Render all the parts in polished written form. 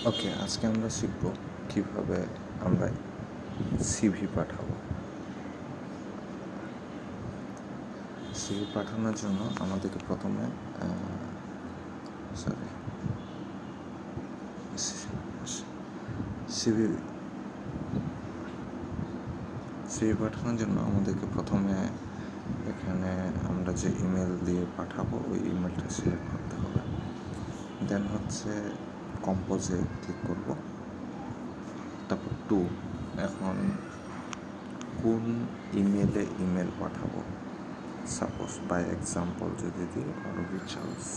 ওকে, আজকে আমরা শিখব কিভাবে আমরা সিভি পাঠাবো। সিভি পাঠানোর জন্য আমাদেরকে প্রথমে সিভি সিভি পাঠানোর জন্য আমাদেরকে প্রথমে এখানে আমরা যে ইমেল দিয়ে পাঠাবো ওই ইমেলটা সিলেক্ট করতে হবে। দেন হচ্ছে কম্পোজে ক্লিক করব, তারপর এখন কোন ইমেলে ইমেল পাঠাবো, সাপোজ বাই এক্সাম্পল যদি দিই অরবি চার্লস,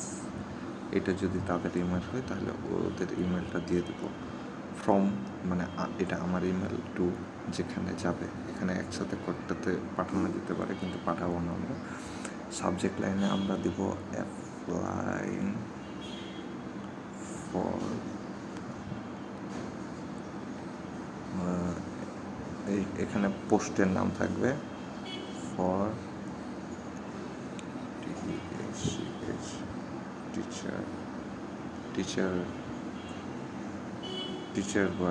এটা যদি তাদের ইমেল হয় তাহলে ওদের ইমেলটা দিয়ে দেবো। ফ্রম মানে এটা আমার ইমেল টু যেখানে যাবে, এখানে একসাথে কোডটাতে পাঠানো যেতে পারে কিন্তু পাঠাবো না আমরা। সাবজেক্ট লাইনে আমরা দিব অ্যাপ্লাইং ফর, এখানে পোস্টের নাম থাকবে ফর টিচার বা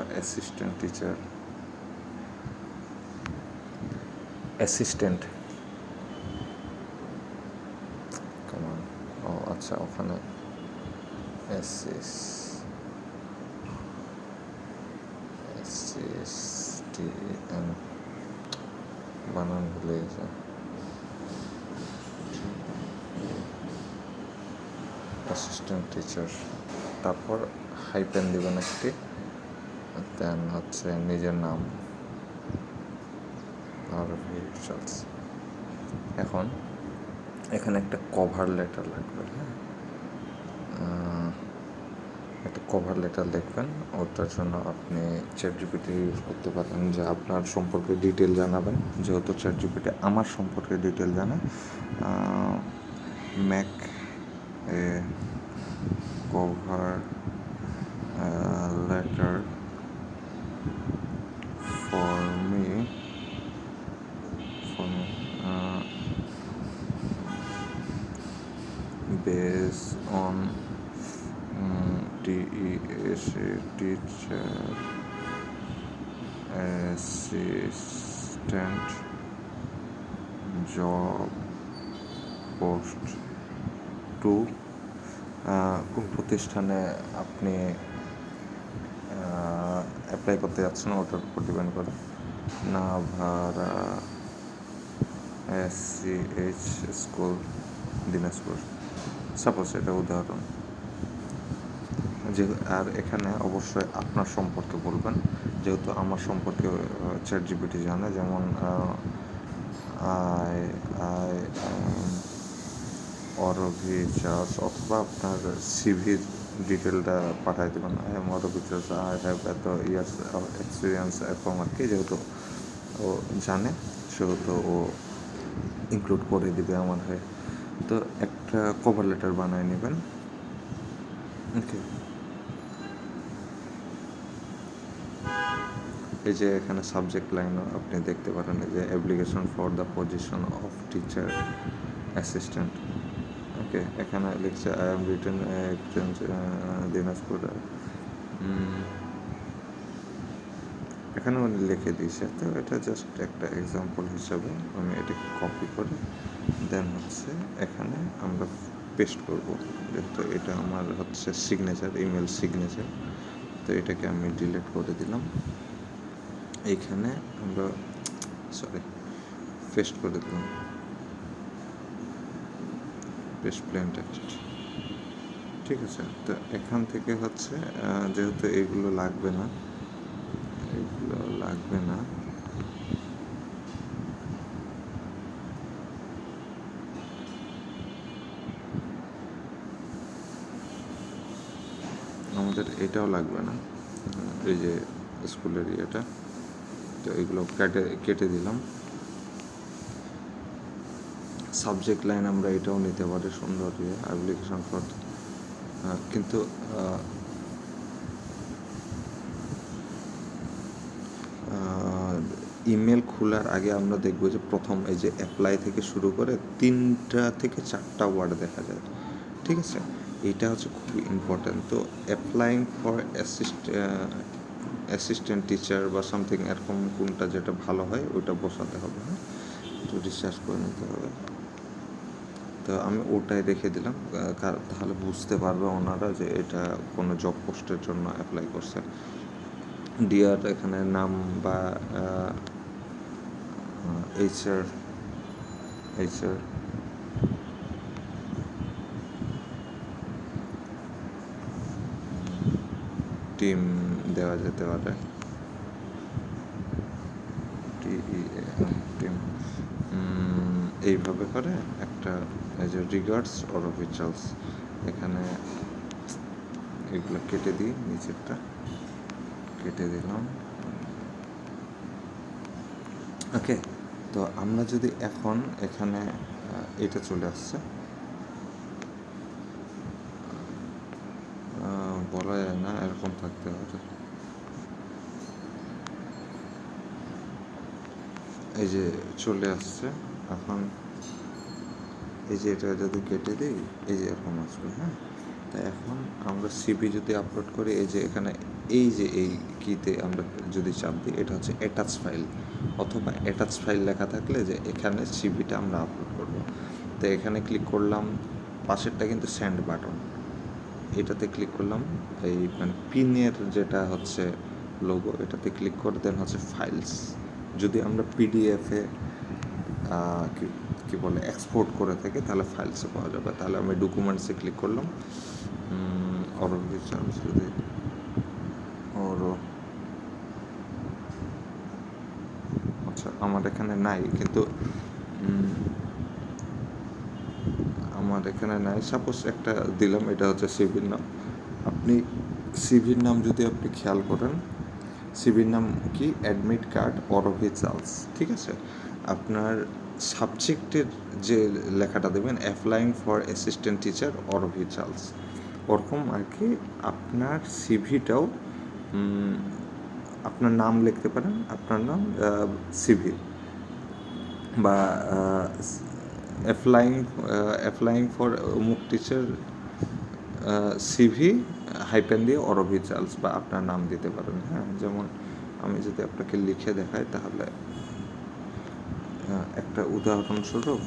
অ্যাসিস্ট্যান্ট কেমন, ও আচ্ছা, ওখানে বানান ভুলে গেছে, অ্যাসিস্ট্যান্ট টিচার, তারপর হাইপেন দেবেন একটি, দেন হচ্ছে নিজের নাম আরবি চার্লস। এখন এখানে একটা কভার লেটার লাগবে, হ্যাঁ, একটা কভার লেটার লিখবেন। ওটার জন্য আপনি চ্যাটজিপিটি ইউজ করতে পারেন, যে আপনার সম্পর্কে ডিটেল জানাবেন, যেহেতু চ্যাটজিপিটি আমার সম্পর্কে ডিটেল জানে। Make a cover letter for me based on TESA teacher assistant job post to কোন প্রতিষ্ঠানে আপনি অ্যাপ্লাই করতে যাচ্ছেন ওটার উপর ডিপেন্ড করে। নাভারা SCH স্কুল দিনাজপুর, সাপোজ এটা উদাহরণ। যে আর এখানে অবশ্যই আপনার সম্পর্কে বলবেন, যেহেতু আমার সম্পর্কে চ্যাটজিপিটি জানে, যেমন আই আই অরবি চার্লস, অথবা আপনার সিভির ডিটেলটা পাঠাই দেবেন। I am Arvi Charles, I have এত ইয়ার্স এক্সপিরিয়েন্স, এরকম আর কি। যেহেতু ও জানে সেহেতু ও ইনক্লুড করে দিবে আমার হয়ে। তো একটা কভার লেটার বানিয়ে নেবেন। ওকে, এই যে এখানে সাবজেক্ট লাইনও আপনি দেখতে পারেন, এই যে application for the position of teacher assistant. Okay, এখানে লিখছে আই এম রিটেন দিনাজপুর, এখানে উনি লিখে দিয়েছে। তো এটা জাস্ট একটা এক্সাম্পল হিসাবে আমি এটাকে কপি করে দেন হচ্ছে এখানে আমরা পেস্ট করব, যেহেতু এটা আমার হচ্ছে সিগনেচার, ইমেল সিগনেচার। তো এটাকে আমি ডিলিট করে দিলাম, এইখানে আমরা পেস্ট করে দিলাম, পেস্ট প্লেন টেক্সট। ঠিক আছে, তো এখান থেকে হচ্ছে যেহেতু এগুলো লাগবে না, আমাদের এটাও লাগবে না, এই যে স্কুলের ইয়েটা। তো এগুলো কেটে দিলাম। সাবজেক্ট লাইন আমরা এটাও নিতে পারি, সুন্দর অ্যাপ্লিকেশন ফর, কিন্তু ইমেল খোলার আগে আমরা দেখব যে প্রথম এই যে অ্যাপ্লাই থেকে শুরু করে 3টা থেকে 4টা ওয়ার্ড দেখা যায়। ঠিক আছে, এইটা হচ্ছে খুবই ইম্পর্ট্যান্ট। তো অ্যাপ্লাইং ফর অ্যাসিস্ট্যান্ট টিচার বা সামথিং এরকম কোনটা যেটা ভালো হয় ওইটা বসাতে হবে, হ্যাঁ, তো রিসার্চ করে নিতে হবে। তো আমি ওটাই রেখে দিলাম, তাহলে বুঝতে পারবে ওনারা যে এটা কোনো জব পোস্টের জন্য অ্যাপ্লাই করছে। ডিআর এখানে নাম বা এইচআর এইচআর টিম দেওয়া যেতে পারে, টিম এইভাবে করে একটা যে রিগার্ডস অর অফিসালস, এখানে এগুলো কেটে দিই, নিচেরটা কেটে দিলাম। ওকে, তো আমরা যদি এখন এখানে এটা চলে আসছে, বলা যায় না, এরকম থাকতে পারে। এই যে চলে আসছে এখন, এই যে এটা যদি কেটে দিই এই যে এরকম আসবে, হ্যাঁ। তা এখন আমরা সিভি যদি আপলোড করি, এই যে এখানে এই যে এই কিতে আমরা যদি চাপ দিই, এটা হচ্ছে অ্যাটাচ ফাইল অথবা অ্যাটাচ ফাইল লেখা থাকলে যে এখানে সিভিটা আমরা আপলোড করব। তো এখানে ক্লিক করলাম, পাশেরটা কিন্তু সেন্ড বাটন, এটাতে ক্লিক করলাম, এই মানে পিনের যেটা হচ্ছে লোগো, এটাতে ক্লিক করে দেন হচ্ছে ফাইলস। যদি আমরা পিডিএফে কি বলে এক্সপোর্ট করে থাকি তাহলে ফাইলসে পাওয়া যাবে। তাহলে আমি ডকুমেন্টসে ক্লিক করলাম, যদি আচ্ছা আমার এখানে নাই, কিন্তু আমার এখানে নাই, সাপোজ একটা দিলাম, এটা হচ্ছে সিভির নাম। আপনি সিভির নাম যদি আপনি খেয়াল করেন, সিভির নাম কি, অ্যাডমিট কার্ড অরভি চার্লস, ঠিক আছে। আপনার সাবজেক্টের যে লেখাটা দেবেন, applying for assistant teacher Arvi Charles, ওরকম আর কি আপনার সিভিটাও আপনার নাম লিখতে পারেন, আপনার নাম সিভি, বা অ্যাপ্লাইং ফর অমুক টিচার সিভি হাইপেন দিয়ে অরভি চার্লস বা আপনার নাম দিতে পারেন, হ্যাঁ। যেমন আমি যদি আপনাকে লিখে দেখাই, তাহলে একটা উদাহরণস্বরূপ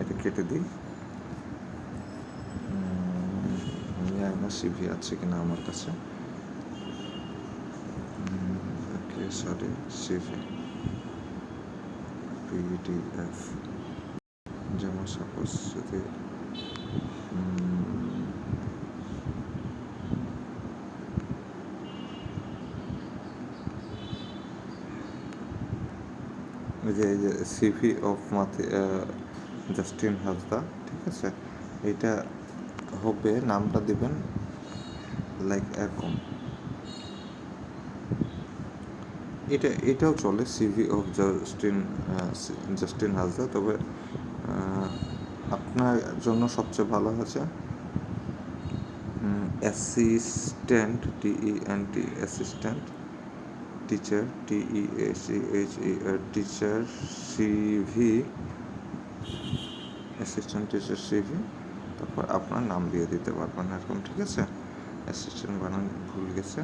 এটা কেটে দিই, না সিভি আছে কিনা আমার কাছে, ওকে সরি, সিভি পিডিএফ, যেমন সাপোজ যদি এই যে সিভি অফ জাস্টিন হাসদা, ঠিক আছে, এটা হবে, নামটা দিবেন লাইক এরকম, এটাও চলে, সিভি অফ জাস্টিন হাসদা। তবে আপনার জন্য সবচেয়ে ভালো আছে assistant, টিইএনটি, assistant teacher, টিইএসিএইচইআর, teacher CV, assistant teacher CV, তারপর আপনার নাম দিয়ে দিতে পারবেন এরকম, ঠিক আছে। অ্যাসিস্ট্যান্ট বানান ভুল গেছে,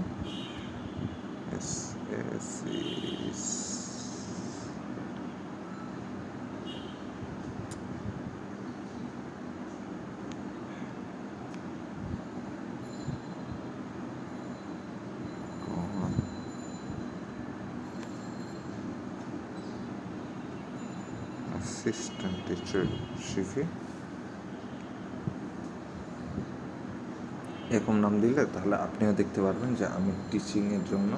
অ্যাসিস্ট্যান্ট টিচার সিভি, এরকম নাম দিলে তাহলে আপনিও দেখতে পারবেন যে আমি টিচিংয়ের জন্য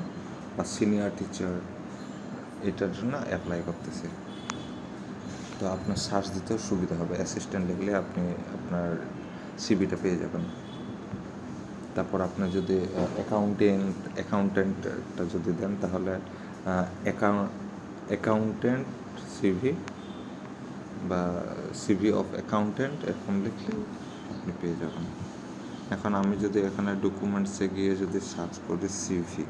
বা সিনিয়র টিচার এটার জন্য অ্যাপ্লাই করতেছি। তো আপনার সার্চ দিতেও সুবিধা হবে, অ্যাসিস্ট্যান্ট লিখলে আপনি আপনার সিভিটা পেয়ে যাবেন। তারপর আপনার যদি অ্যাকাউন্টেন্টটা যদি দেন, তাহলে অ্যাকাউন্টেন্ট সিভি বা সিভি অফ অ্যাকাউন্টেন্ট এরকম লিখলে আপনি পেয়ে যাবেন। এখন আমি যদি এখানে ডকুমেন্টসে গিয়ে যদি সার্চ করি সিভি,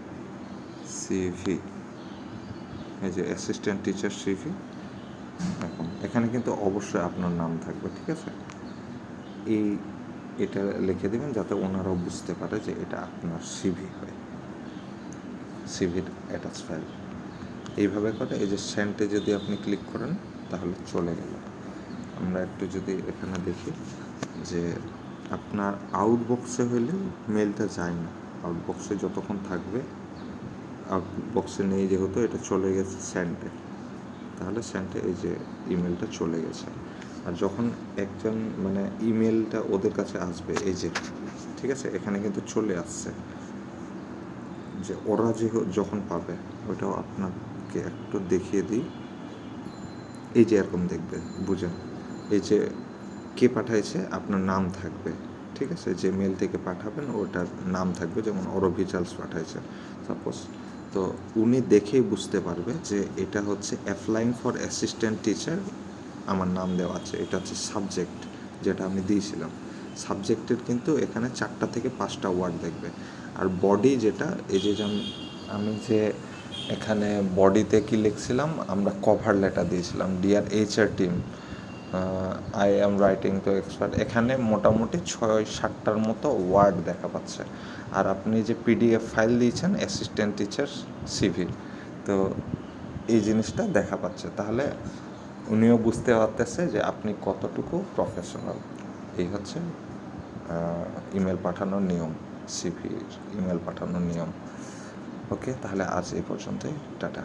এই যে অ্যাসিস্ট্যান্ট টিচার সিভি, এখানে কিন্তু অবশ্যই আপনার নাম থাকবে, ঠিক আছে। এই এটা লিখে দেবেন যাতে ওনারাও বুঝতে পারে যে এটা আপনার সিভি হয়, সিভির অ্যাটাচ ফাইল। এইভাবে করে এই যে সেন্টে যদি আপনি ক্লিক করেন তাহলে চলে গেল। আমরা একটু যদি এখানে দেখি যে আপনার আউটবক্সে হইলে মেলটা যায় না, আউটবক্সে যতক্ষণ থাকবে, আউটবক্সে নেই যেহেতু এটা চলে গেছে সেন্টে, তাহলে সেন্টে এই যে ইমেলটা চলে গেছে। আর যখন একজন মানে ইমেলটা ওদের কাছে আসবে, এই যে ঠিক আছে এখানে কিন্তু চলে আসছে, যে ওরা যে যখন পাবে ওটাও আপনাকে একটু দেখিয়ে দিই। এই যে এরকম দেখবে, বুঝেন, এই যে কে পাঠাইছে আপনার নাম থাকবে, ঠিক আছে, যে মেল থেকে পাঠাবেন ওটার নাম থাকবে, যেমন অরভি চার্লস পাঠাইছে সাপোজ, তো উনি দেখেই বুঝতে পারবে যে এটা হচ্ছে অ্যাপ্লাইং ফর অ্যাসিস্ট্যান্ট টিচার, আমার নাম দেওয়া আছে, এটা হচ্ছে সাবজেক্ট যেটা আমি দিয়েছিলাম। সাবজেক্টের কিন্তু এখানে 4টা থেকে 5টা ওয়ার্ড দেখবে। আর বডি যেটা, এই যে আমি যে এখানে বডিতে কি লিখছিলাম, আমরা কভার লেটার দিয়েছিলাম dear HR team, I am writing to expert, এখানে মোটামুটি 6-7টার মতো ওয়ার্ড দেখা পাচ্ছে। আর আপনি যে PDF ফাইল দিয়েছেন অ্যাসিস্ট্যান্ট টিচার সিভি, তো এই জিনিসটা দেখা পাচ্ছে, তাহলে উনিও বুঝতে পারতেছে যে আপনি কতটুকু প্রফেশনাল। এই হচ্ছে ইমেল পাঠানোর নিয়ম, সিভির ইমেল পাঠানোর নিয়ম। ওকে, তাহলে আজ এই পর্যন্তই, টাটা।